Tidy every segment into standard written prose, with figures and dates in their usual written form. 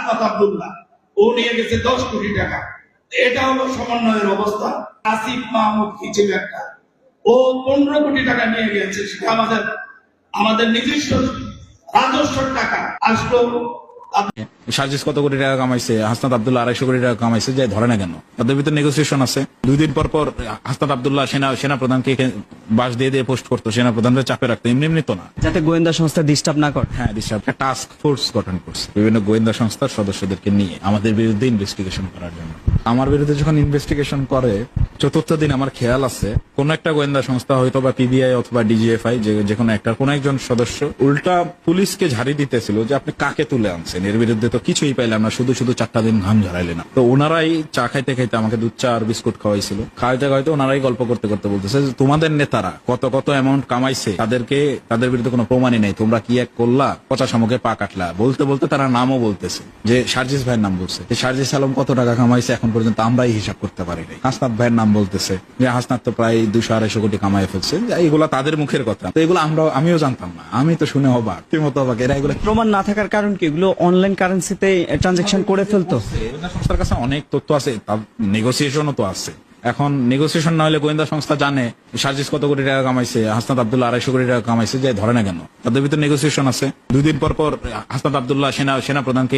হাসনাত আব্দুল্লাহ, ও নিয়ে গেছে 10 কোটি টাকা। এটা হলো সমন্বয়ের অবস্থা। আসিফ মাহমুদ কি ছিল একটা, ও 15 কোটি টাকা নিয়ে গেছে, সেটা আমাদের নিজস্ব রাজস্বের টাকা আসলো। সার্জিস কত কোটি টাকা কামাইছে, হাসনাত আব্দুল্লাহ 250 কোটি টাকা কামাইছে, যে ধরে না কেন? তাদের ভিতরে নেগোসিয়েশন আছে। 2 দিন পর পর হাসনাত আব্দুল্লাহ সেনা প্রধানকে বাস দিয়ে পোস্ট করতো, সেনা প্রধানদের চাপে রাখতো, এমনি তো না, যাতে গোয়েন্দা সংস্থা ডিস্টার্ব না করে। হ্যাঁ, একটা টাস্ক ফোর্স গঠন করছে বিভিন্ন গোয়েন্দা সংস্থার সদস্যদেরকে নিয়ে আমাদের বিরুদ্ধে ইনভেস্টিগেশন করার জন্য। আমার বিরুদ্ধে যখন ইনভেস্টিগেশন করে, 4th দিন আমার খেয়াল আছে কোন একটা গোয়েন্দা সংস্থা, হয়তো বা পিবিআই অথবা ডিজিএফআই, যে কোনো একটা কোন একজন সদস্য উল্টা পুলিশকে ঝাড়ি দিতেছিল যে আপনি কাকে তুলে আনছেন, এর বিরুদ্ধে তো কিছুই পাইলাম না, শুধু 4টা দিন ঘাম ঝরাইলেন না। তো ওনারাই চা খাইতে খাইতে আমাকে দুধ চা আর বিস্কুট খাওয়াইছিল। খাইতে ওনারাই গল্প করতে করতে বলতেছে যে তোমাদের নেতারা কত অ্যামাউন্ট কামাইছে, তাদের বিরুদ্ধে কোনো প্রমাণই নেই, তোমরা কি এক করলা, পচা শামুকে পা কাটলা। বলতে বলতে তারা নামও বলতেছে, যে সার্জিস ভাইয়ের নাম বলছে, যে সার্জিস আলম কত টাকা কামাইছে এখন পর্যন্ত আমরাই হিসাব করতে পারি নাই। হাসনাত ভাইয়ের নাম বলতেছে, যে হাসনাত তো প্রায় 200-250 কোটি কামাই ফেলছে। এগুলা তাদের মুখের কথা, তো এগুলো আমিও জানতাম না, আমি তো শুনে অবাক, তুই মতো অবাক। এরা এগুলো প্রমাণ না থাকার কারণ কি? এগুলো অনলাইন কারেন্সিতে ট্রানজাকশন করে ফেলতো। গোয়েন্দা সংস্থার কাছে অনেক তথ্য আছে, তার নেগোসিয়েশনও তো আছে। এখন নেগোসিয়েশন না হলে গোয়েন্দা সংস্থা জানে সার্জিস কত কোটি টাকা কামাইছে, হাসনাত আব্দুল্লাহ 250 কোটি টাকা কামাইছে, যে ধরে না কেন? তাদের ভিতরে নেগোসিয়েশন আছে। 2 দিন পর পর হাসনাত আব্দুল্লাহ সেনা প্রধানকে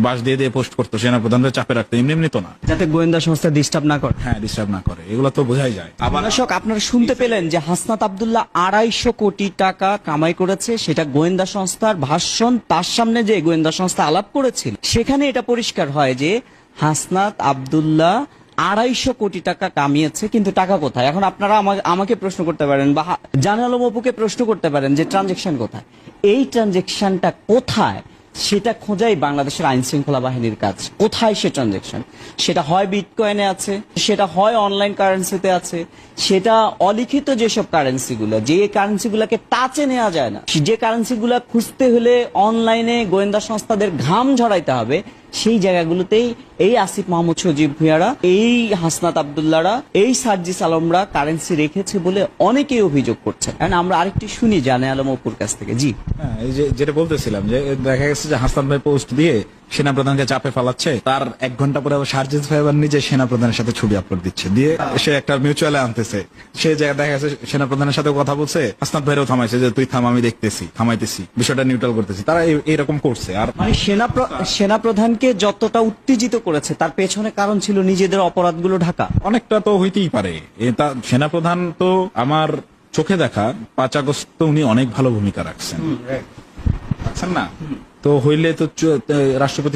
বাস দিয়ে পোস্ট করতো, সেনা প্রধানদের চাপে রাখতো, এমনি তো না, যাতে গোয়েন্দা সংস্থা ডিস্টার্ব না করে। হ্যাঁ, ডিস্টার্ব না করে, এগুলো তো বোঝাই যায়। আবার দর্শক, আপনারা শুনতে পেলেন যে হাসনাত আব্দুল্লাহ 250 কোটি টাকা কামাই করেছে, সেটা গোয়েন্দা সংস্থার ভাষণ, তার সামনে যে গোয়েন্দা সংস্থা আলাপ করেছিল সেখানে এটা পরিষ্কার হয় যে হাসনাত আব্দুল্লাহ 250 কোটি টাকা কামিয়েছে, কিন্তু টাকা কোথায়? এখন আপনারা আমাকে প্রশ্ন করতে পারেন বা জানে আলম অপুকে প্রশ্ন করতে পারেন যে ট্রানজেকশন কোথায়, এই ট্রানজেকশনটা কোথায় সেটা খোঁজাই বাংলাদেশের আইন শৃঙ্খলা বাহিনীর কাজ। কোথায় সে ট্রানজেকশন? সেটা হয় বিটকয়েনে আছে, সেটা হয় অনলাইন কারেন্সিতে আছে, সেটা অলিখিত যেসব কারেন্সিগুলো, যে কারেন্সিগুলোকে টাচে নেওয়া যায় না, যে কারেন্সিগুলো খুঁজতে হলে অনলাইনে গোয়েন্দা সংস্থাদের ঘাম ঝরাইতে হবে, সেই জায়গাগুলোতেই এই আসিফ মাহমুদ সজীব ভুঁইয়ারা, এই হাসনাত আব্দুল্লাহরা, এই সার্জিস আলমরা কারেন্সি রেখেছে বলে অনেকেই অভিযোগ করছে। আমরা আরেকটি শুনি জানে আলম অপুর কাছ থেকে। জি, হ্যাঁ, এই যে যেটা বলতেছিলাম, যে দেখা গেছে যে হাসান ভাই পোস্ট দিয়ে সেনা প্রধানকে চাপে ফেলাচ্ছে, তার 1 ঘন্টা পরে আবার সার্জিস ভাই আবার নিজে সেনা প্রধানের সাথে ছবি আপলোড দিচ্ছে, দিয়ে সে একটা মিউচুয়ালে আনতেছে। সে জায়গায় দেখা গেছে সেনা প্রধানের সাথে কথা বলছে, হাসনাত ভাইরাও থামাইছে, যে তুই থাম, আমি দেখতেছি, থামাইতেছি, বিষয়টা নিউট্রাল করতেছি। তারা এরকম করছে। আর মানে সেনা প্রধানকে যতটা উত্তেজিত করেছে তার পেছনে কারণ ছিল নিজেদের অপরাধগুলো ঢাকা। অনেকটা তো হইতেই পারে। সেনা প্রধান তো আমার চোখে দেখা 5 আগস্ট উনি অনেক ভালো ভূমিকা রাখছেন না, তো হইলে তো রাষ্ট্রপতি